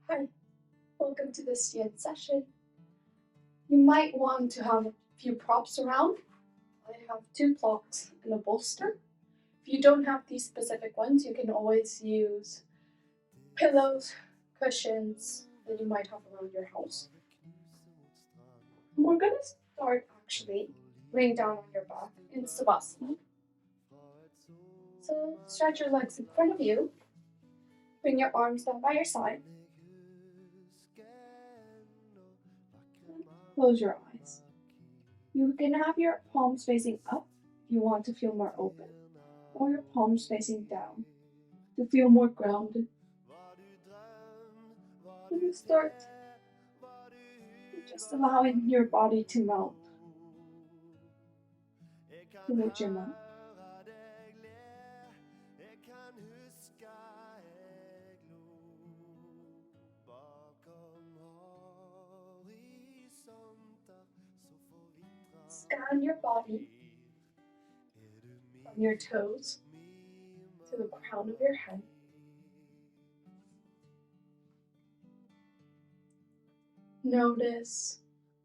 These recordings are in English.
Hi, welcome to this student session. You might want to have a few props around. I have two blocks and a bolster. If you don't have these specific ones, you can always use pillows, cushions that you might have around your house. We're gonna start actually laying down on your back in Savasana. So stretch your legs in front of you, bring your arms down by your side, close your eyes. You can have your palms facing up if you want to feel more open, or your palms facing down to feel more grounded. When you start, just allowing your body to melt towards your mouth. Scan your body from your toes to the crown of your head. Notice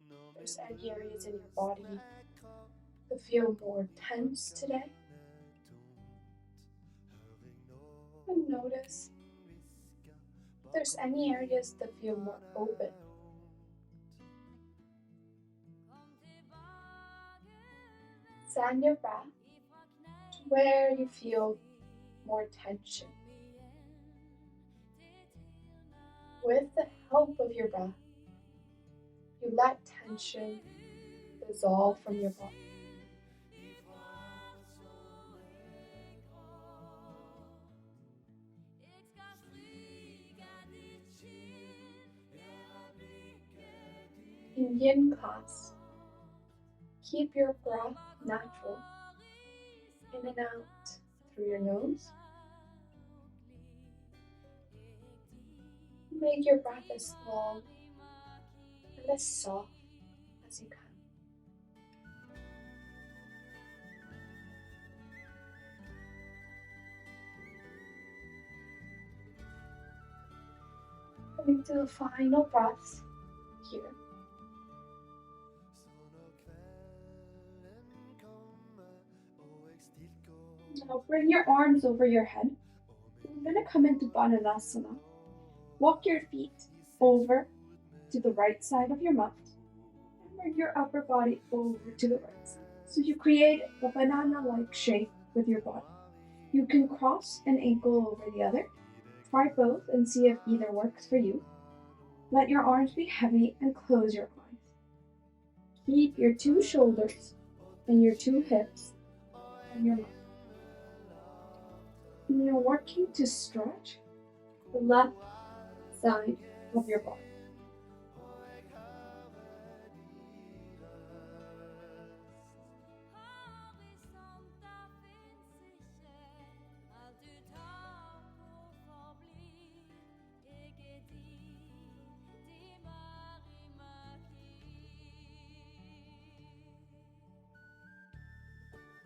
if there's any areas in your body that feel more tense today. And notice if there's any areas that feel more open. Send your breath to where you feel more tension. With the help of your breath, you let tension dissolve from your body. In yin class, keep your breath natural, in and out through your nose. Make your breath as long and as soft as you can. Coming to the final breath here. Now bring your arms over your head. We're going to come into Bananasana. Walk your feet over to the right side of your mat and bring your upper body over to the right side. So you create a banana-like shape with your body. You can cross an ankle over the other. Try both and see if either works for you. Let your arms be heavy and close your eyes. Keep your two shoulders and your two hips on your mat. And you're working to stretch the left side of your body.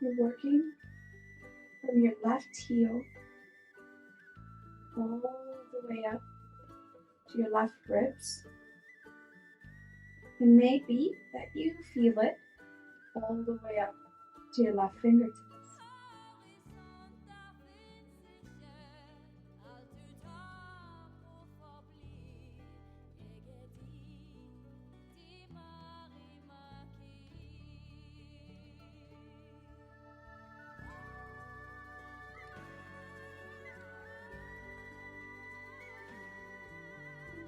You're working from your left heel all the way up to your left ribs. It may be that you feel it all the way up to your left fingertips.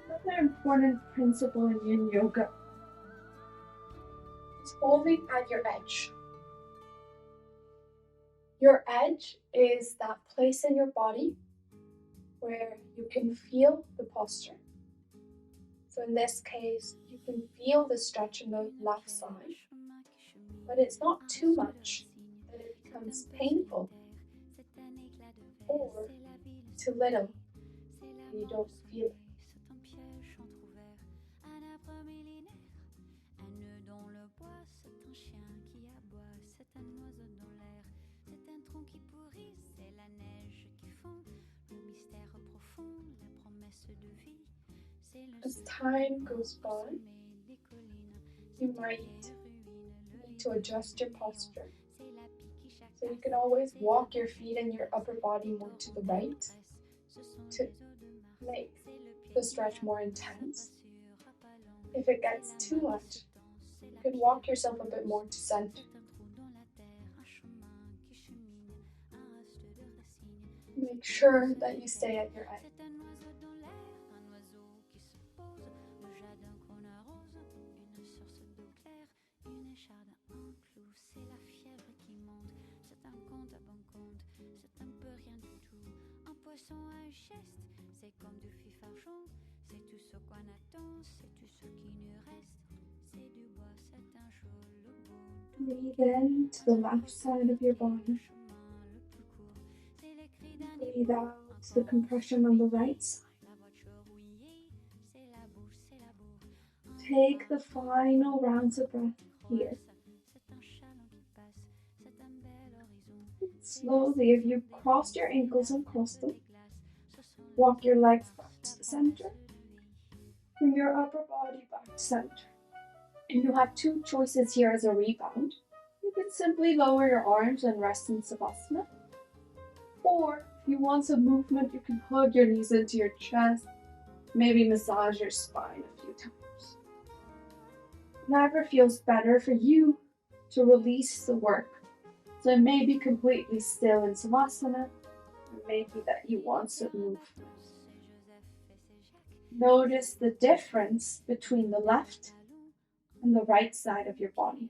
Another important principle in yin yoga is holding at your edge. Your edge is that place in your body where you can feel the posture. So in this case, you can feel the stretch in the left side, but it's not too much that it becomes painful, or too little and you don't feel it. As time goes by, you might need to adjust your posture. So you can always walk your feet and your upper body more to the right to make the stretch more intense. If it gets too much, you can walk yourself a bit more to center. Make sure that you stay at your edge. Breathe in to the left side of your body. Breathe out the compression on the right side. Take the final rounds of breath here. Slowly, if you crossed your ankles, uncross them. Walk your legs back to the center. Bring your upper body back to center. And you have two choices here as a rebound. You could simply lower your arms and rest in Savasana. Or if you want some movement, you can hug your knees into your chest, maybe massage your spine a few times. Whatever feels better for you to release the work. So it may be completely still in Savasana, or maybe that you want some movement. Notice the difference between the left and the right side of your body.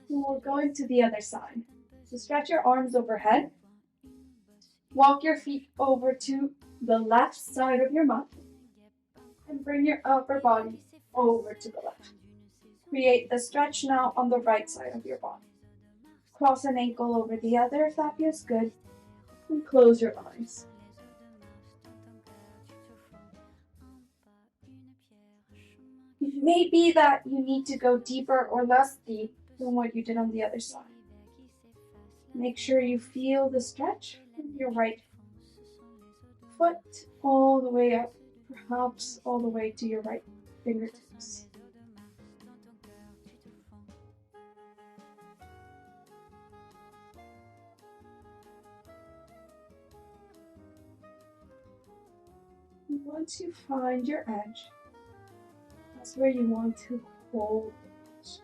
And we're going to the other side. So stretch your arms overhead. Walk your feet over to the left side of your mat and bring your upper body over to the left. Create the stretch now on the right side of your body. Cross an ankle over the other if that feels good, and close your eyes. It may be that you need to go deeper or less deep than what you did on the other side. Make sure you feel the stretch from your right foot all the way up, perhaps all the way to your right fingertips. Once you find your edge, that's where you want to hold the posture.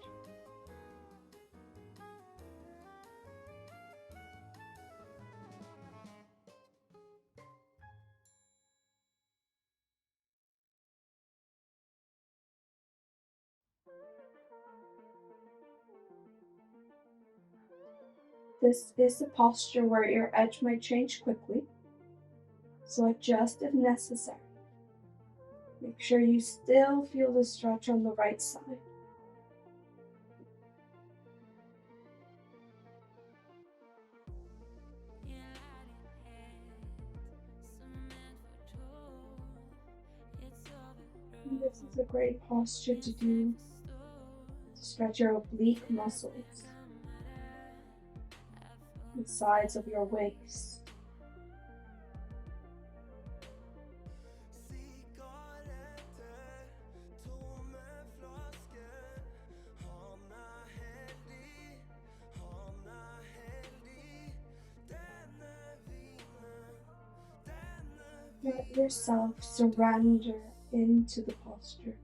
This is a posture where your edge might change quickly, so adjust if necessary. Make sure you still feel the stretch on the right side. And this is a great posture to do to stretch your oblique muscles, the sides of your waist. Let yourself surrender into the posture.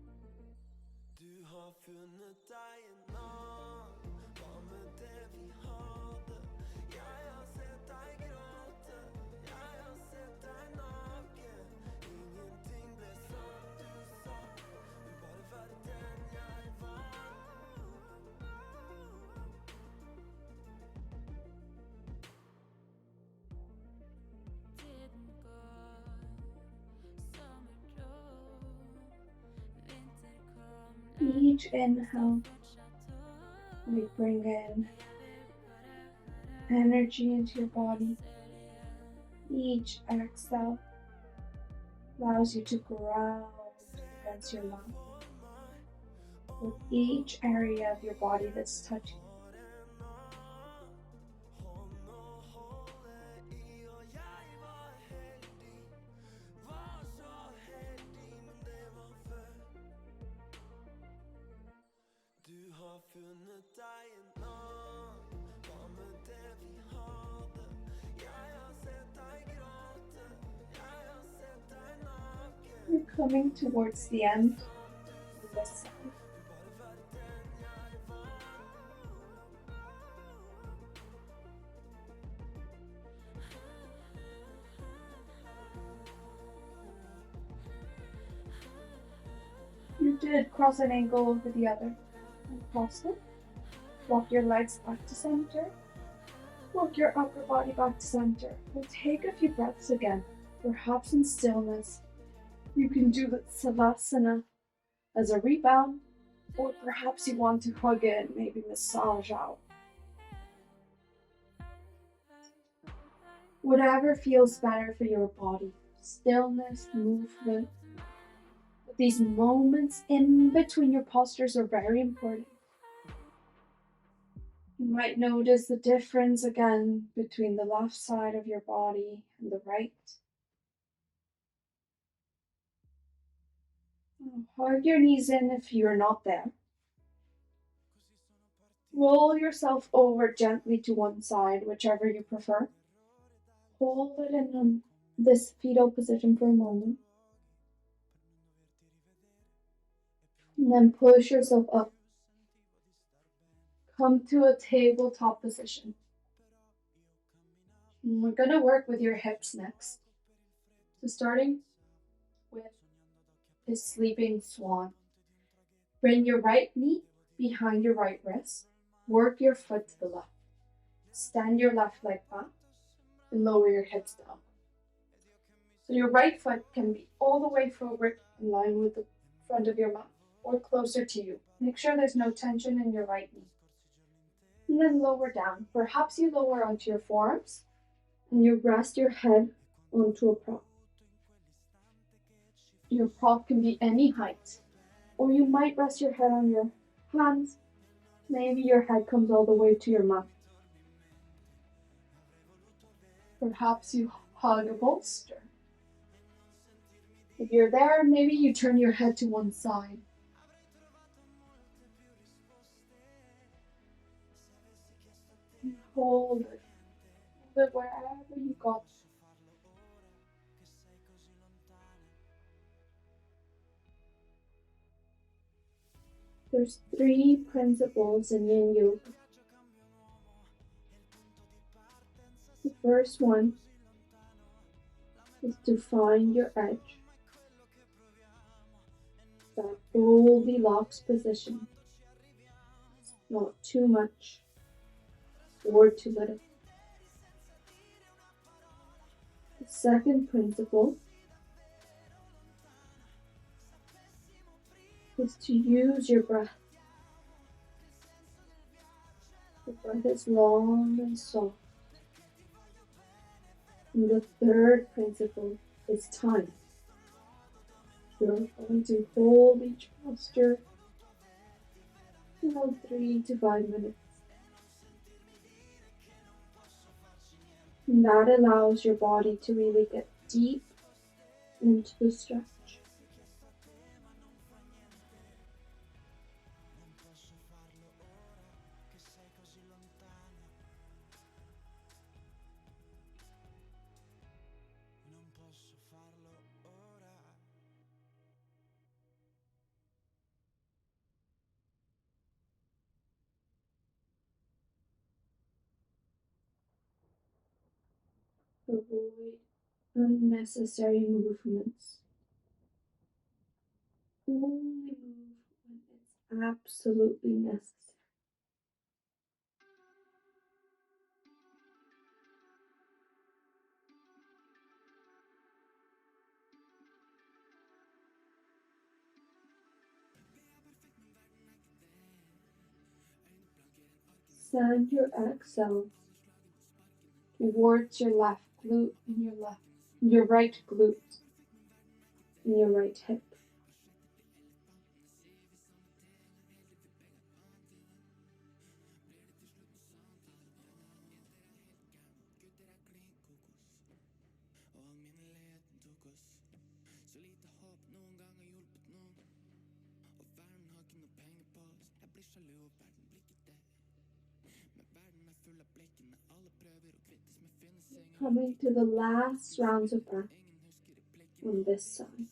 Each inhale, we bring in energy into your body. Each exhale allows you to ground against your mat with each area of your body that's touching. coming towards the end on this side. You did cross an ankle over the other. And cross it. Walk your legs back to center. Walk your upper body back to center. And take a few breaths again, perhaps in stillness. You can do the Savasana as a rebound, or perhaps you want to hug it and maybe massage out. Whatever feels better for your body. Stillness, movement. But these moments in between your postures are very important. You might notice the difference again between the left side of your body and the right. Hug your knees in if you're not there. Roll yourself over gently to one side, whichever you prefer. Hold it in this fetal position for a moment. And then push yourself up. Come to a tabletop position. And we're going to work with your hips next. So starting with this sleeping swan. Bring your right knee behind your right wrist. Work your foot to the left. Stand your left leg back and lower your hips down. So your right foot can be all the way forward in line with the front of your mat or closer to you. Make sure there's no tension in your right knee. And then lower down. Perhaps you lower onto your forearms and you rest your head onto a prop. Your prop can be any height, or you might rest your head on your hands. Maybe your head comes all the way to your mat. Perhaps you hug a bolster. If you're there, maybe you turn your head to one side. And hold it. Hold it wherever you got. There's 3 principles in Yin Yoga. The first one is to find your edge. That Goldilocks position. Not too much or too little. The second principle is to use your breath. The breath is long and soft. And the third principle is time. You're going to hold each posture about 3 to 5 minutes. And that allows your body to really get deep into the stretch. Avoid unnecessary movements. Only move when it's absolutely necessary. Send your exhale towards your left glute and your right glute and your right hip. Coming to the last rounds of breath on this side.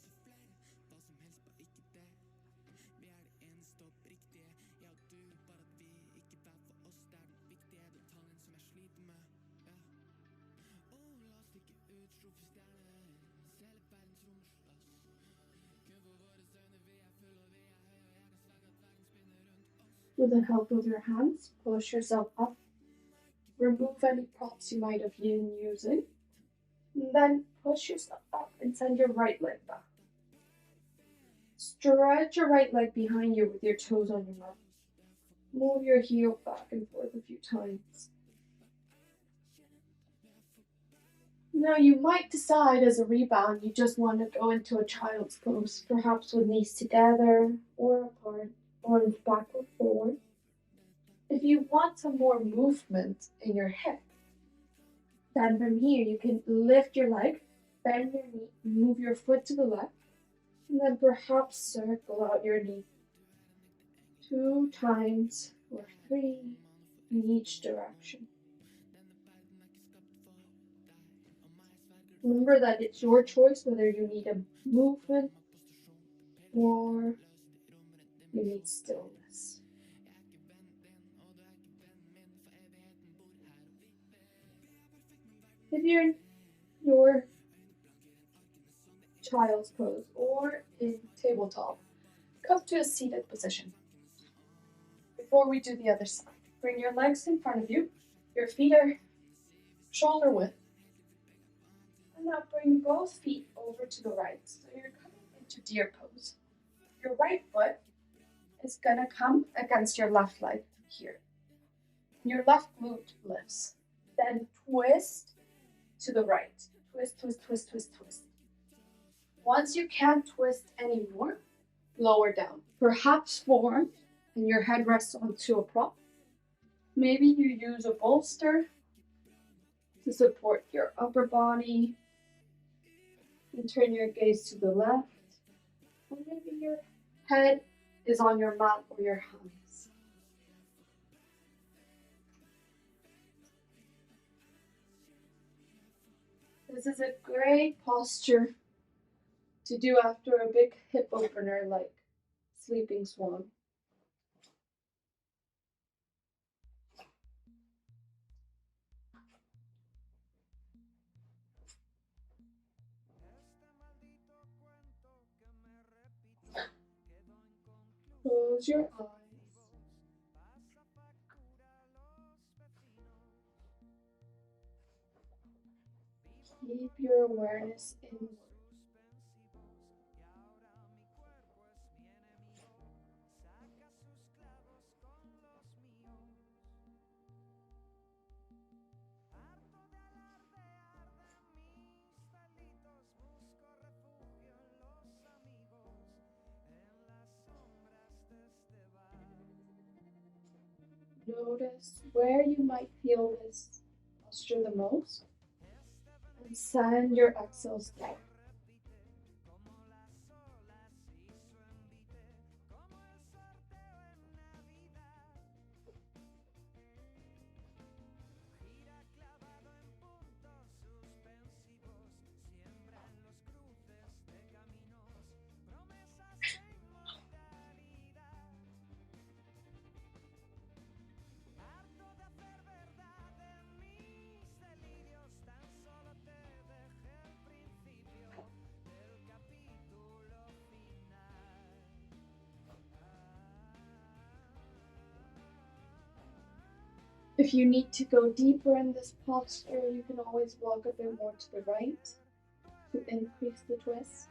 With the help of your hands, push yourself up. Remove any props you might have been using. And then push yourself up and send your right leg back. Stretch your right leg behind you with your toes on your mat. Move your heel back and forth a few times. Now you might decide as a rebound you just want to go into a child's pose, perhaps with knees together or apart, arms back or forward. If you want some more movement in your hip, then from here you can lift your leg, bend your knee, move your foot to the left, and then perhaps circle out your knee 2 times or 3 in each direction. Remember that it's your choice whether you need a movement or you need stillness. If you're in your child's pose or in tabletop, come to a seated position. Before we do the other side, bring your legs in front of you, your feet are shoulder width, and now bring both feet over to the right. So you're coming into deer pose. Your right foot is gonna come against your left leg here. Your left glute lifts. Then twist to the right. Twist, twist, twist, twist, twist. Once you can't twist anymore, lower down. Perhaps forward and your head rests onto a prop. Maybe you use a bolster to support your upper body and turn your gaze to the left. Or maybe your head is on your mat or your hands. This is a great posture to do after a big hip opener like Sleeping Swan. Close your eyes. Keep your awareness inward. Notice where you might feel this posture the most and send your exhales down. If you need to go deeper in this posture, you can always walk a bit more to the right to increase the twist.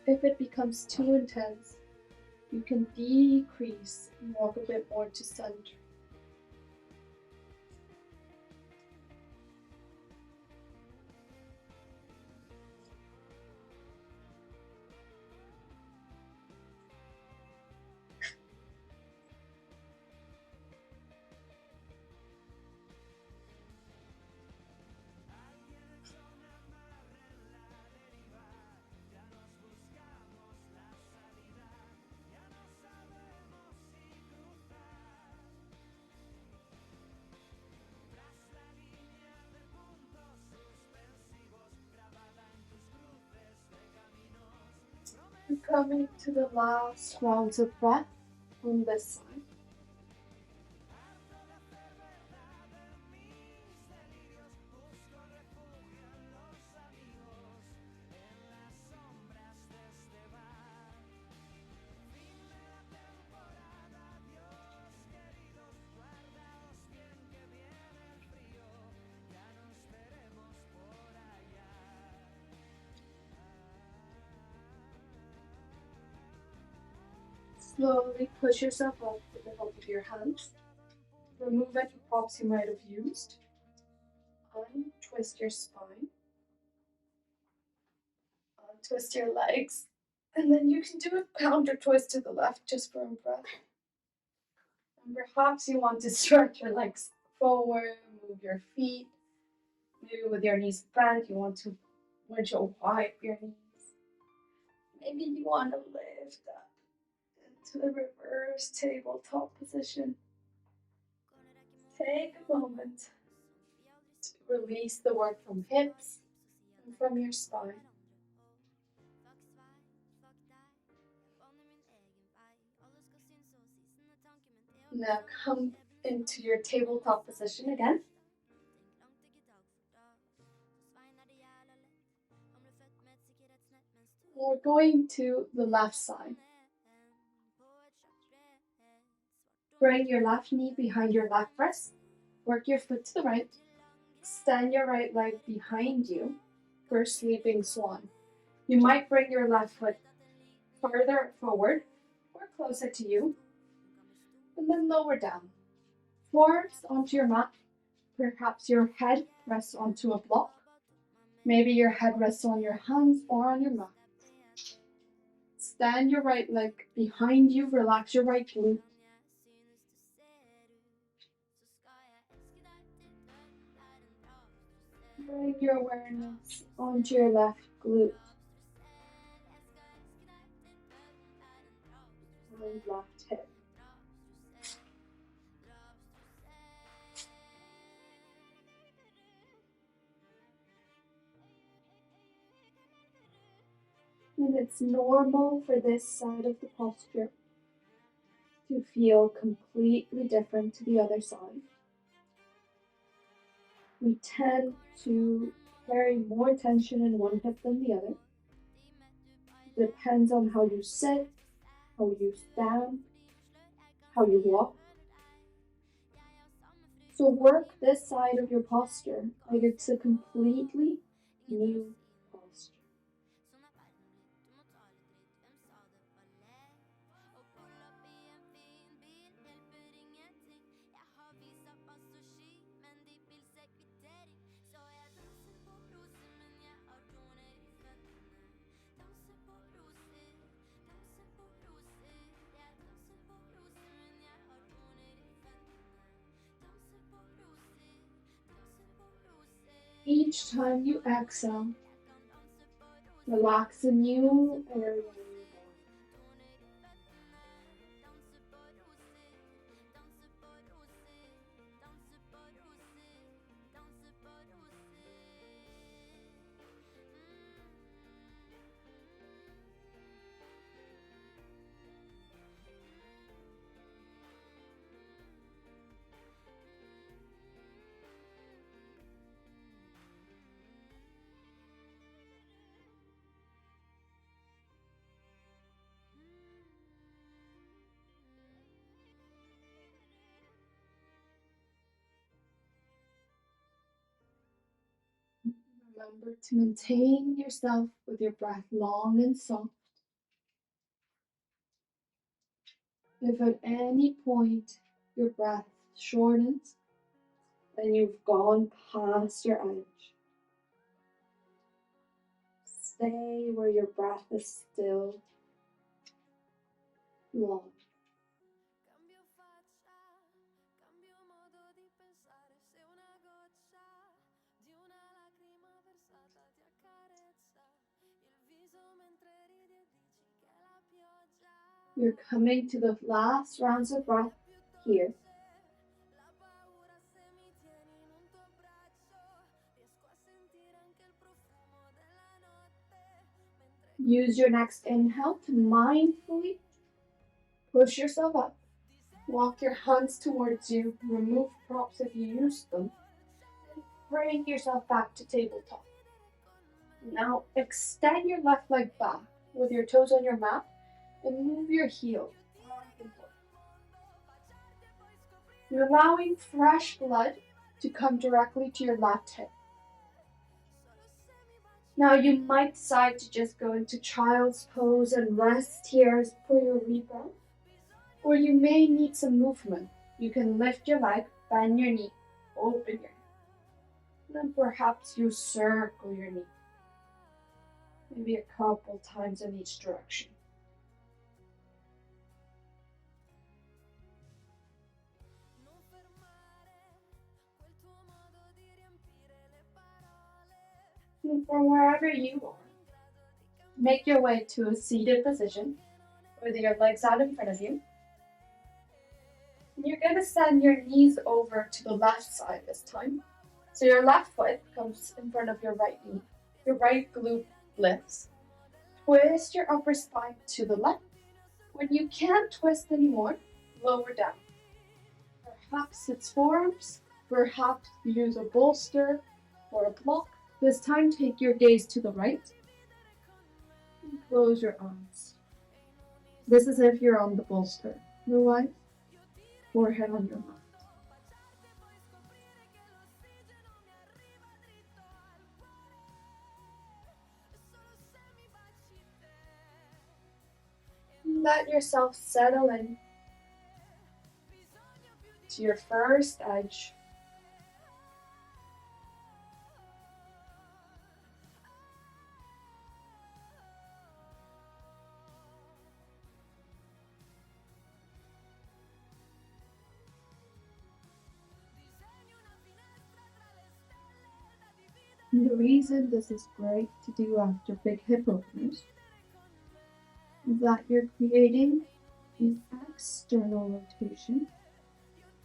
If it becomes too intense, you can decrease and walk a bit more to center. We're coming to the last rounds of breath on this side. Slowly push yourself up with the help of your hands. Remove any props you might have used. Untwist your spine. Untwist your legs. And then you can do a counter twist to the left just for a breath. And perhaps you want to stretch your legs forward, move your feet. Maybe with your knees bent, you want to windshield wipe your knees. Maybe you want to lift up into the reverse tabletop position. Take a moment to release the work from hips and from your spine. Now come into your tabletop position again. We're going to the left side. Bring your left knee behind your left breast. Work your foot to the right. Extend your right leg behind you for sleeping swan. You might bring your left foot further forward or closer to you, and then lower down. Forearms onto your mat. Perhaps your head rests onto a block. Maybe your head rests on your hands or on your mat. Stand your right leg behind you. Relax your right glute. Bring your awareness onto your left glute. And left hip. And it's normal for this side of the posture to feel completely different to the other side. We tend to carry more tension in one hip than the other. It depends on how you sit, how you stand, how you walk. So work this side of your posture like it's a completely new posture. Each time you exhale, relax a new area in your body. Remember to maintain yourself with your breath long and soft. If at any point your breath shortens, then you've gone past your edge. Stay where your breath is still long. You're coming to the last rounds of breath here. Use your next inhale to mindfully push yourself up. Walk your hands towards you. Remove props if you use them. And bring yourself back to tabletop. Now extend your left leg back with your toes on your mat and move your heel back and forth. You're allowing fresh blood to come directly to your left hip. Now you might decide to just go into child's pose and rest here for your rebirth. Or you may need some movement. You can lift your leg, bend your knee, open your hip. Then perhaps you circle your knee, maybe a couple times in each direction. And from wherever you are, make your way to a seated position with your legs out in front of you. And you're going to send your knees over to the left side this time. So your left foot comes in front of your right knee. Your right glute lifts. Twist your upper spine to the left. When you can't twist anymore, lower down. Perhaps it's forearms, perhaps use a bolster or a block. This time take your gaze to the right and close your eyes. This is if you're on the bolster. Otherwise, forehead on your mouth. Let yourself settle in to your first edge. And the reason this is great to do after big hip openers is that you're creating an external rotation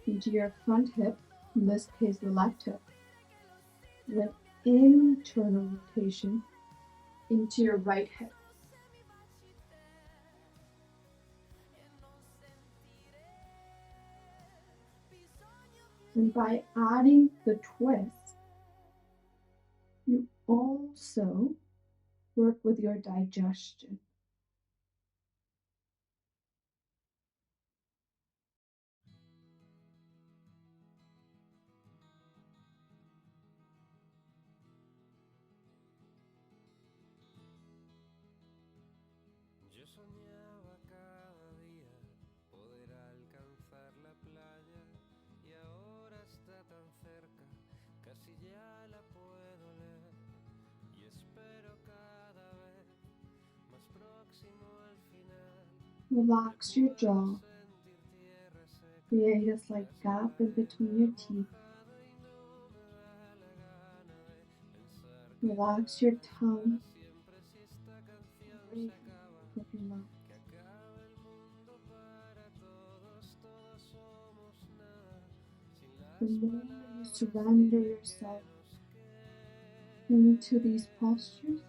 into your front hip, in this case the left hip, and an internal rotation into your right hip. And by adding the twist, you also work with your digestion. Yo soñaba cada día poder alcanzar la playa y ahora está tan cerca, casi ya la puedo leer y espero cada vez más próximo al final. Relax your jaw. Create a slight gap in between your teeth. Relax your tongue. Breathe with your mouth. The more you surrender yourself into these postures,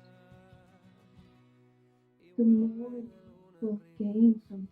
the more you will gain from them.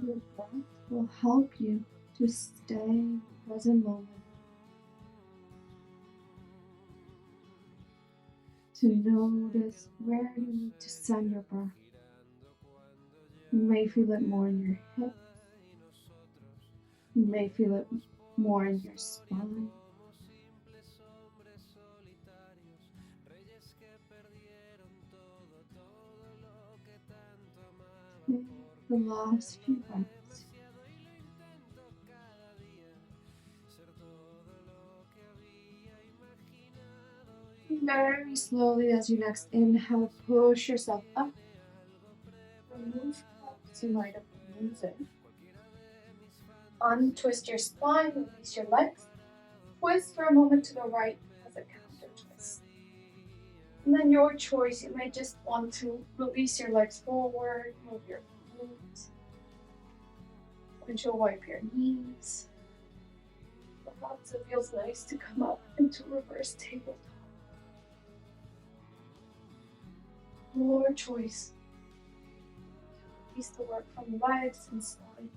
Your breath will help you to stay in the present moment, to notice where you need to send your breath. You may feel it more in your hips. You may feel it more in your spine. Take the last few breaths. Very slowly, as you next inhale, push yourself up. Remove thoughts you might have been using. Untwist your spine, release your legs. Twist for a moment to the right And then your choice, you might just want to release your legs forward, move your feet, and you'll wipe your knees. Perhaps it feels nice to come up into reverse tabletop. Your choice. Release the work from legs and spine.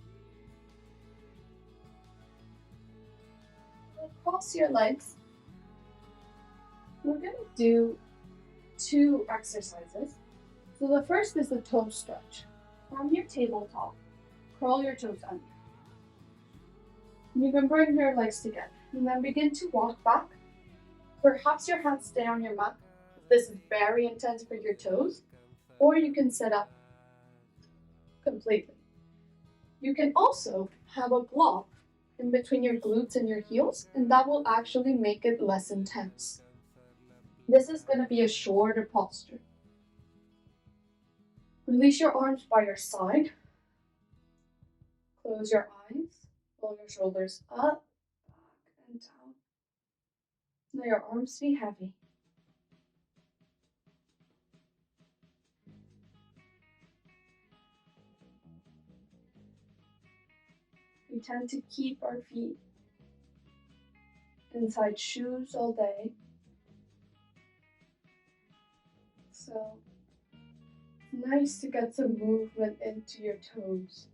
Cross your legs. We're going to do 2 exercises. So the first is the toe stretch. From your tabletop, curl your toes under. You can bring your legs together and then begin to walk back. Perhaps your hands stay on your mat if this is very intense for your toes, or you can sit up completely. You can also have a block in between your glutes and your heels, and that will actually make it less intense. This is going to be a shorter posture. Release your arms by your side. Close your eyes. Roll your shoulders up, back, and down. Let your arms be heavy. We tend to keep our feet inside shoes all day. So it's nice to get some movement into your toes.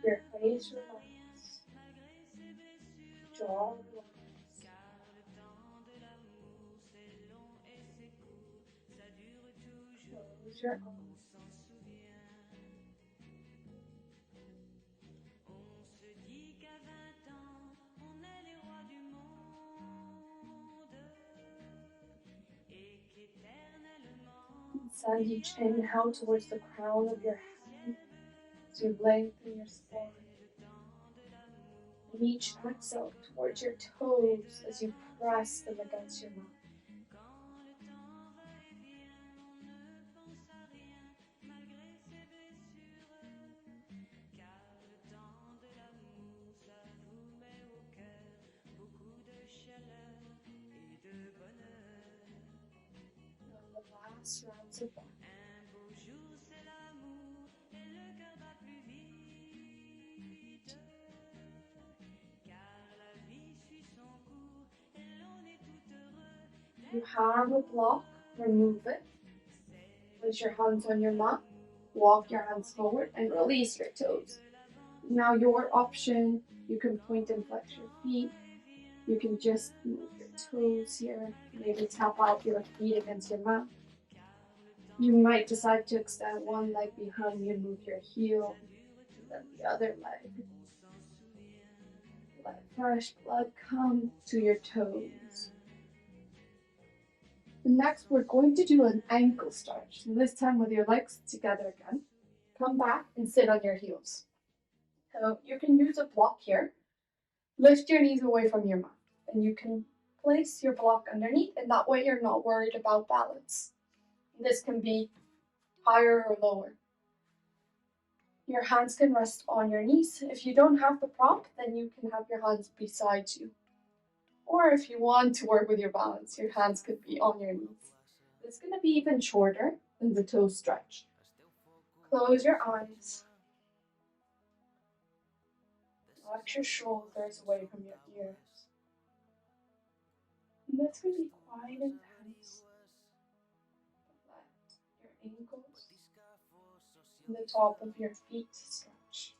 Your face relax, jaw relax. Close your eyes. Send each inhale towards the crown of your head as you lengthen your spine. And each exhale towards your toes as you press them against your mouth. And the last rounds of breath. If you have a block, remove it. Place your hands on your mat, walk your hands forward, and release your toes. Now your option, you can point and flex your feet. You can just move your toes here, maybe tap out your feet against your mat. You might decide to extend one leg behind you, move your heel, and then the other leg. Let fresh blood come to your toes. Next, we're going to do an ankle stretch. So this time with your legs together again. Come back and sit on your heels. So you can use a block here. Lift your knees away from your mat, and you can place your block underneath, and that way you're not worried about balance. This can be higher or lower. Your hands can rest on your knees. If you don't have the prop, then you can have your hands beside you. Or if you want to work with your balance, your hands could be on your knees. It's going to be even shorter than the toe stretch. Close your eyes. Relax your shoulders away from your ears. And that's going to be quite intense. Let your ankles and the top of your feet stretch.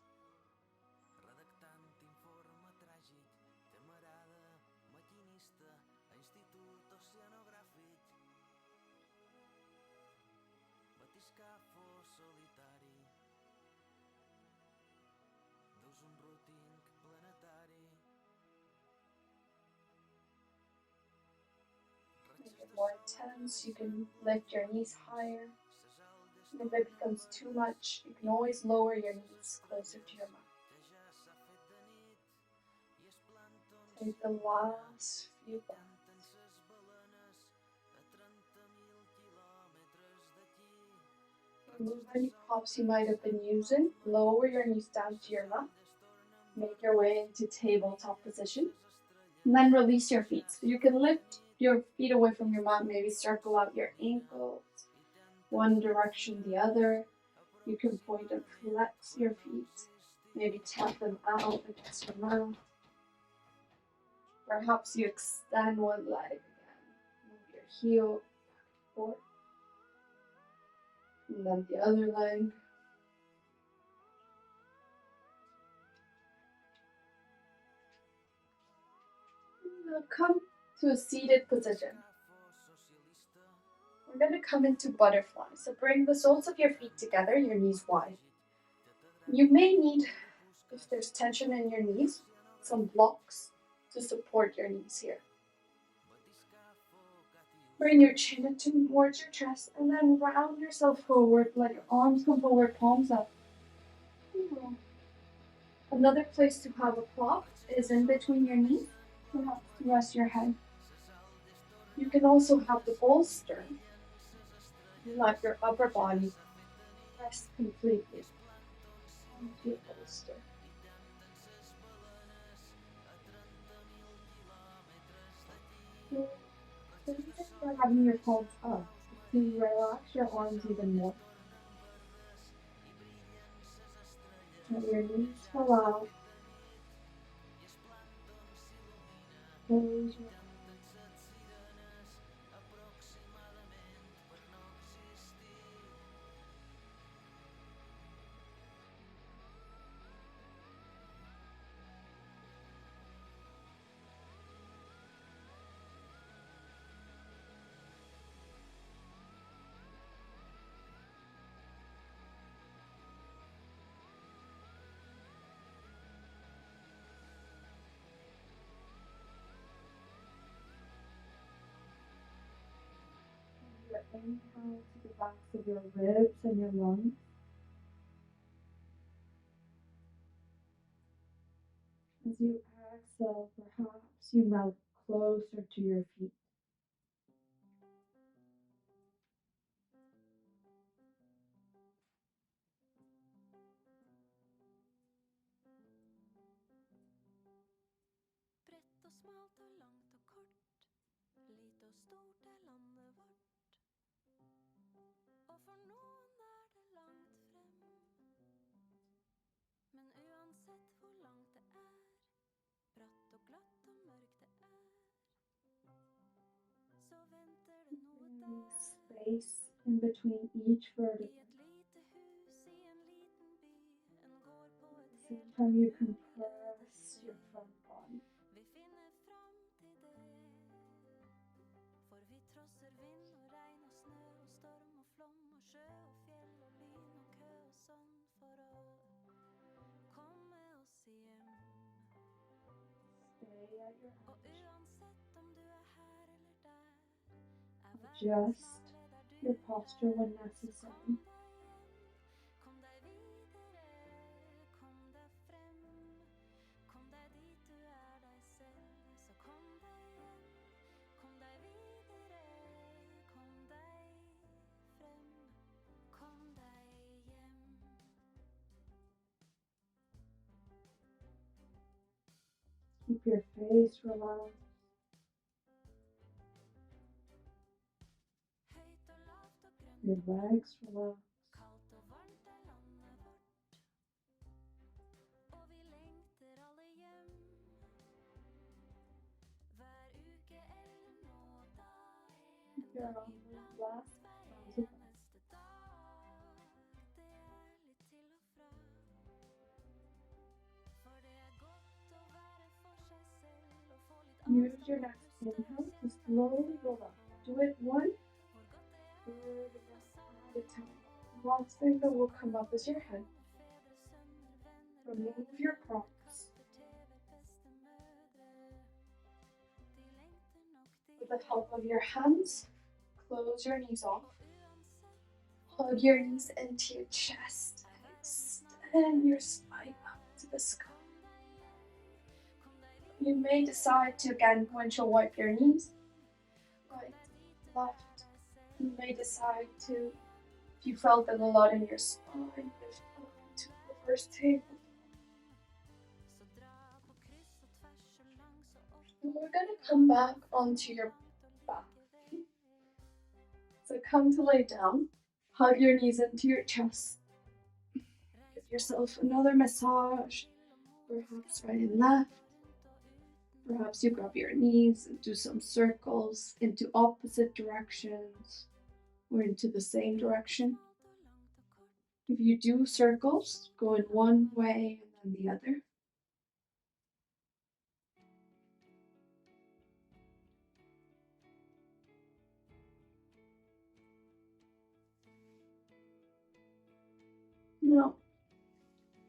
Make it more intense, you can lift your knees higher. And if it becomes too much, you can always lower your knees closer to your mat. Take the last few breaths. Remove any props you might have been using. Lower your knees down to your mat. Make your way into tabletop position. And then release your feet. So you can lift your feet away from your mat, maybe circle out your ankles, one direction, the other. You can point and flex your feet. Maybe tap them out against your mat. Perhaps you extend one leg again. Move your heel forward. And then the other leg. Now come to a seated position. We're going to come into butterfly. So bring the soles of your feet together, your knees wide. You may need, if there's tension in your knees, some blocks to support your knees here. Bring your chin towards your chest and then round yourself forward. Let your arms come forward, palms up. Another place to have a prop is in between your knees, perhaps to rest your head. You can also have the bolster. Let your upper body rest completely onto your bolster. So the reason for having your palms up is to relax your arms even more. Let your knees fall out. Close your eyes. Your inhale to the backs of your ribs and your lungs. As you exhale, perhaps you melt closer to your feet. Brett och smalt och långt och kort, lite och stort är landet vårt. Och för någon är det långt frem. Men uansett hvor langt det är, bratt och glatt och mörkt det är, så väntar det något där. Space in between each vertebra. I ett lite hus i en liten by, en går på ett Same time you compress your front body. Vi finner fram till det. For vi trosser vind og regn og snø og storm og flom og sjø og fjell og lyn og kø og sånn for å komme oss hjem. Stay at your Og uansett om du er her eller der, adjust your posture when necessary. Kom deg videre, kom deg frem, kom deg dit du er deg selv, så kom deg hjem, kom deg videre, kom deg frem, kom deg hjem. Keep your face relaxed. Høyt og lavt og grønt Your legs relaxed. kaldt og varmt er landet vårt, og vi lengter alle hjem. Hver uke eller nå dag, Your en dag arms iblant, relaxed. hver eneste dag. Det er litt til og fra, for det er godt å være for seg selv og få litt Use your next inhale to slowly roll up. Do it one vertebra at a time. Last thing that will come up is your head. Remove your props. With the help of your hands, close your knees off. Hug your knees into your chest and extend your spine up to the sky. You may decide to again windshield wipe your knees, right, left. You may decide to If you felt it a lot in your spine, lift up into reverse table. And we're going to come back onto your back. So come to lay down. Hug your knees into your chest. Give yourself another massage, perhaps right and left. Perhaps you grab your knees and do some circles into opposite directions or into the same direction. If you do circles, go in one way and then the other. Now,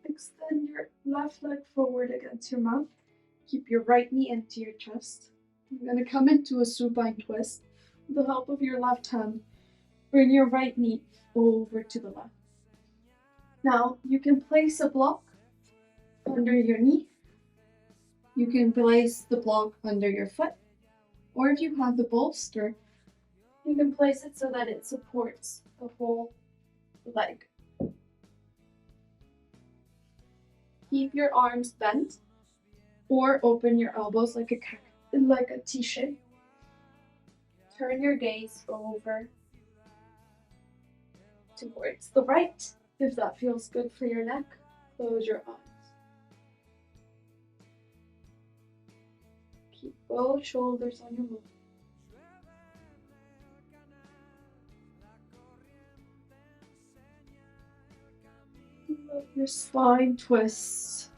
extend your left leg forward against your mouth. Keep your right knee into your chest. You're going to come into a supine twist. With the help of your left hand, bring your right knee over to the left. Now, you can place a block under your knee. You can place the block under your foot. Or if you have the bolster, you can place it so that it supports the whole leg. Keep your arms bent or open your elbows like a T shape. Turn your gaze over towards the right. If that feels good for your neck, close your eyes. Keep both shoulders on your move. Let your spine twist.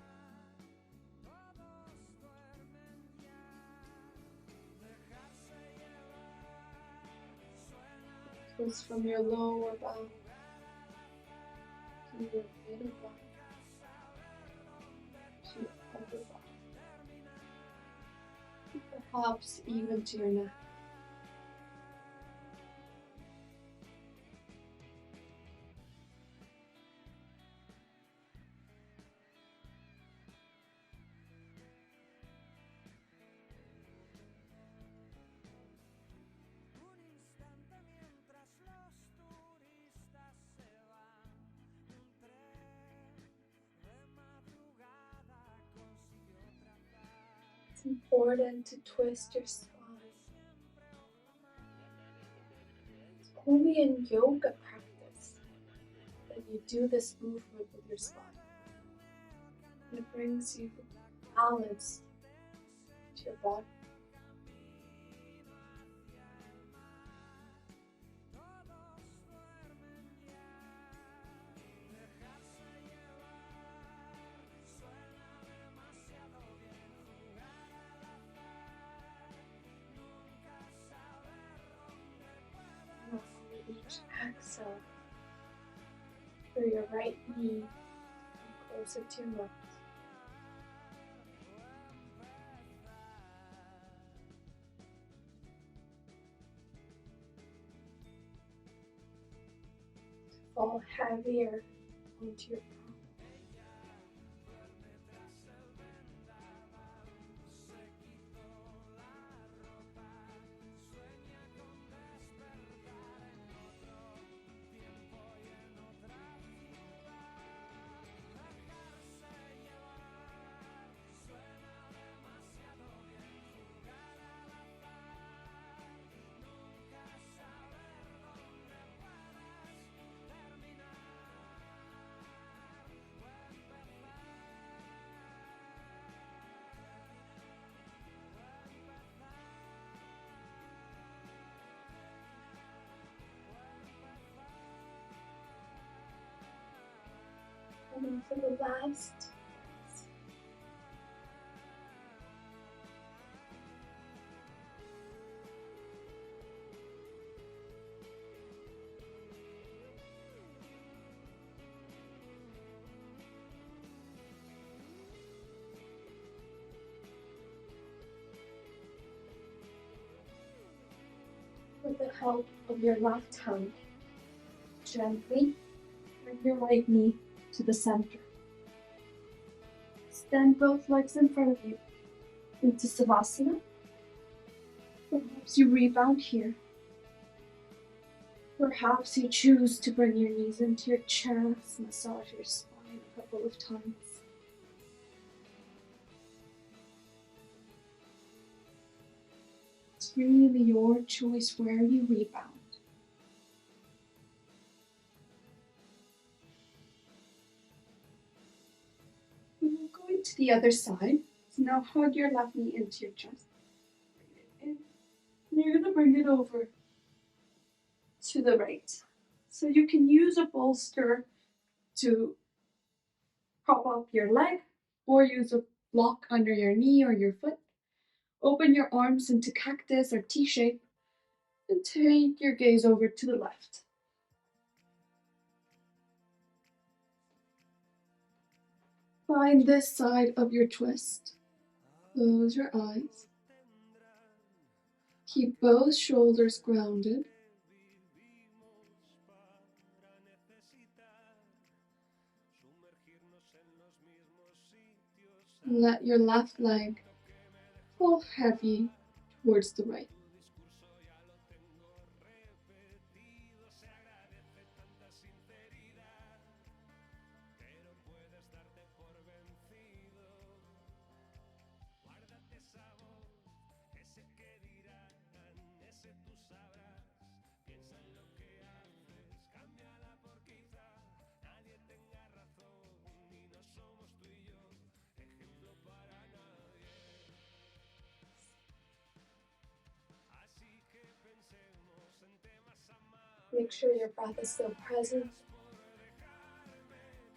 Twist from your lower back to your middle back to your upper back. Perhaps even to your neck. It's important to twist your spine. It's only in yoga practice that you do this movement with your spine. And it brings you balance to your body. Each exhale, for your right knee closer to your left. Fall heavier onto your back. And then for the last, with the help of your left hand, gently bring your right knee to the center. Stand both legs in front of you into Savasana. Perhaps you rebound here. Perhaps you choose to bring your knees into your chest, massage your spine a couple of times. It's really your choice where you rebound. And we're going to the other side. So now hug your left knee into your chest. Bring it in. And you're going to bring it over to the right. So you can use a bolster to prop up your leg or use a block under your knee or your foot. Open your arms into cactus or T shape and take your gaze over to the left. Find this side of your twist. Close your eyes. Keep both shoulders grounded. Let your left leg pull heavy towards the right. Make sure your breath is still present.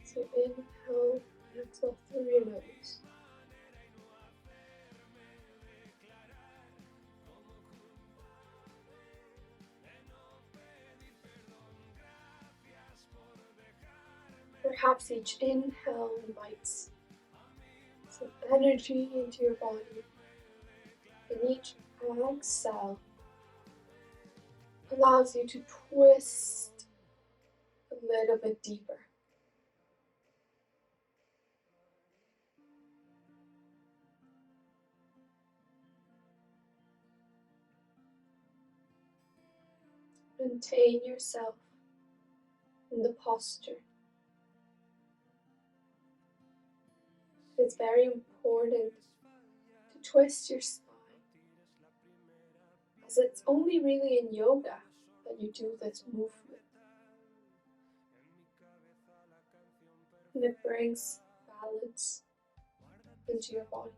So inhale and exhale through your nose. Perhaps each inhale invites some energy into your body, and each exhale allows you to twist a little bit deeper. Maintain yourself in the posture. It's very important to twist your spine, as it's only really in yoga that you do this movement. And it brings balance into your body.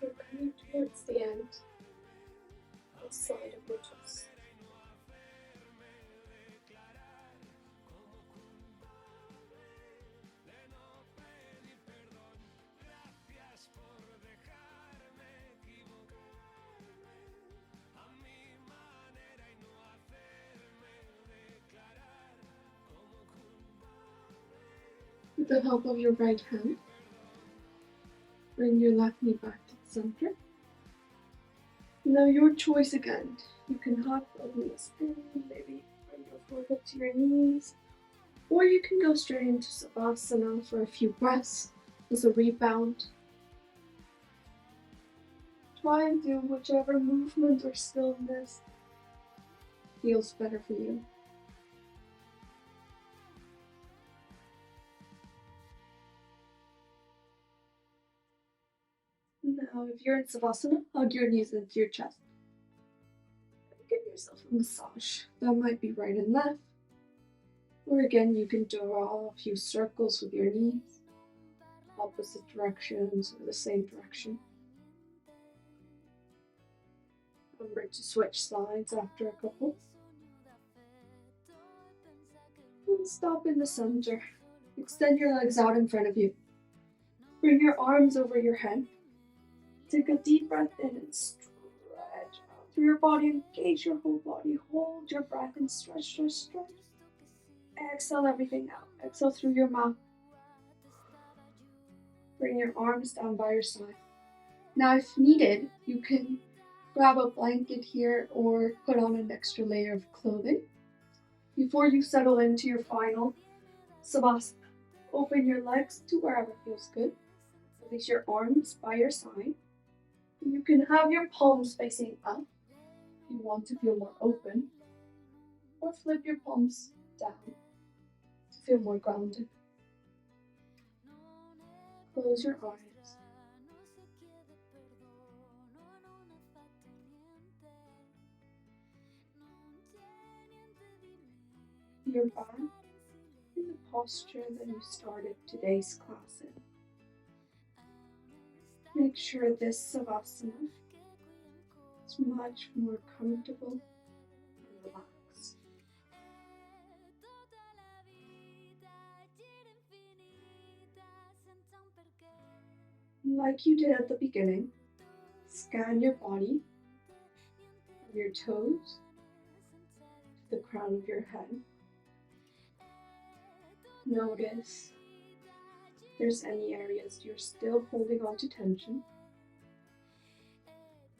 We're coming towards the end, this side of your twist. With the help of your right hand, bring your left knee back to the center. Now your choice again. You can hop over the spin, maybe bring your forehead to your knees, or you can go straight into Savasana for a few breaths as a rebound. Try and do whichever movement or stillness feels better for you. Now, if you're in Savasana, hug your knees into your chest. Give yourself a massage. That might be right and left. Or again, you can draw a few circles with your knees, opposite directions or the same direction. Remember to switch sides after a couple. And stop in the center. Extend your legs out in front of you. Bring your arms over your head. Take a deep breath in and stretch out. through your body, engage your whole body. Hold your breath and stretch, stretch, stretch. Exhale everything out. Exhale through your mouth. Bring your arms down by your side. Now, if needed, you can grab a blanket here or put on an extra layer of clothing before you settle into your final Savasana. Open your legs to wherever feels good. Release your arms by your side. You can have your palms facing up if you want to feel more open, or flip your palms down to feel more grounded. Close your eyes. You're back in the posture that you started today's class in. Make sure this Savasana is much more comfortable and relaxed. Like you did at the beginning, scan your body from your toes to the crown of your head. Notice if there's any areas you're still holding on to tension.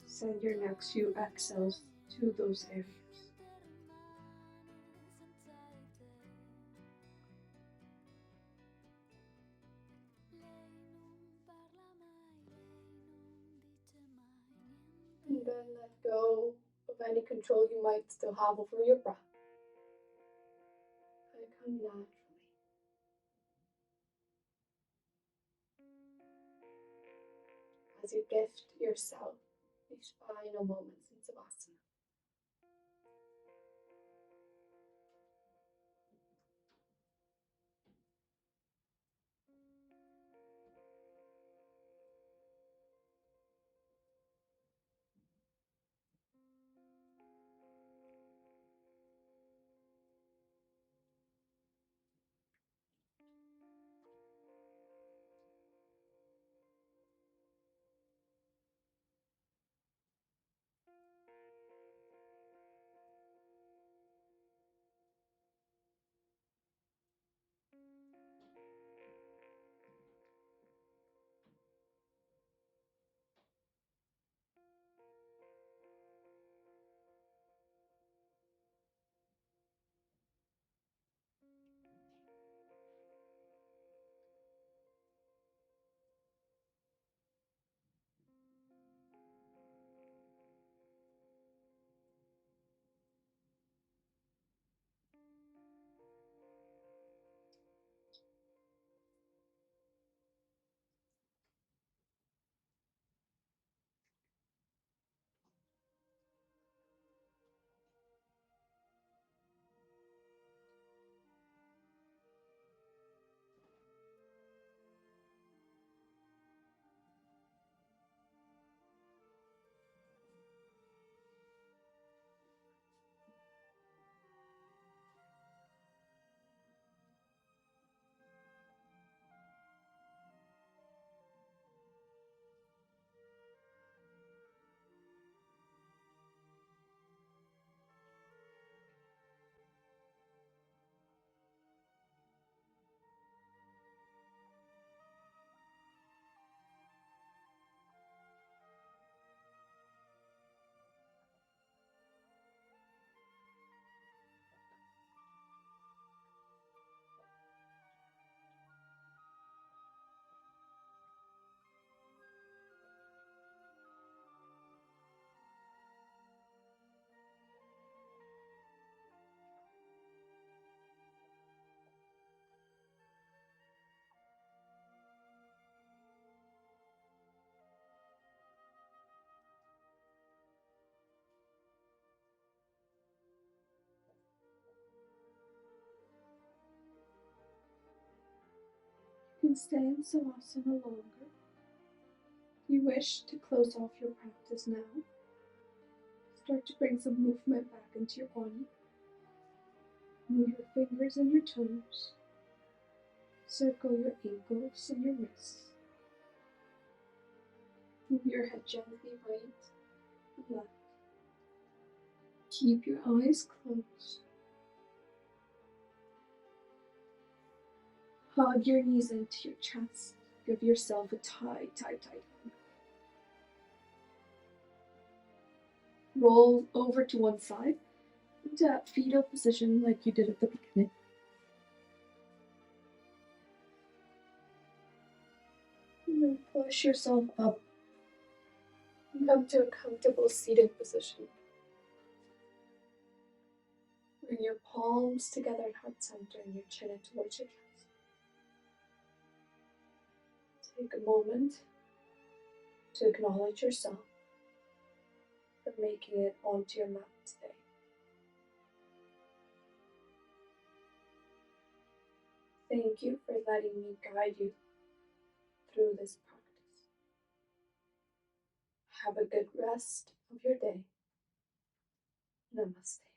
Send your next few exhales to those areas. And then let go of any control you might still have over your breath. Let it come naturally. As you gift yourself these final moments in Savasana. You can stay in Savasana longer. If you wish to close off your practice now, start to bring some movement back into your body. Move your fingers and your toes. Circle your ankles and your wrists. Move your head gently right and left. Keep your eyes closed. Hug your knees into your chest. Give yourself a tight hug. Roll over to one side into that fetal position like you did at the beginning. And then push yourself up and come to a comfortable seated position. Bring your palms together at heart center and your chin in towards your chest. Take a moment to acknowledge yourself for making it onto your mat today. Thank you for letting me guide you through this practice. Have a good rest of your day. Namaste.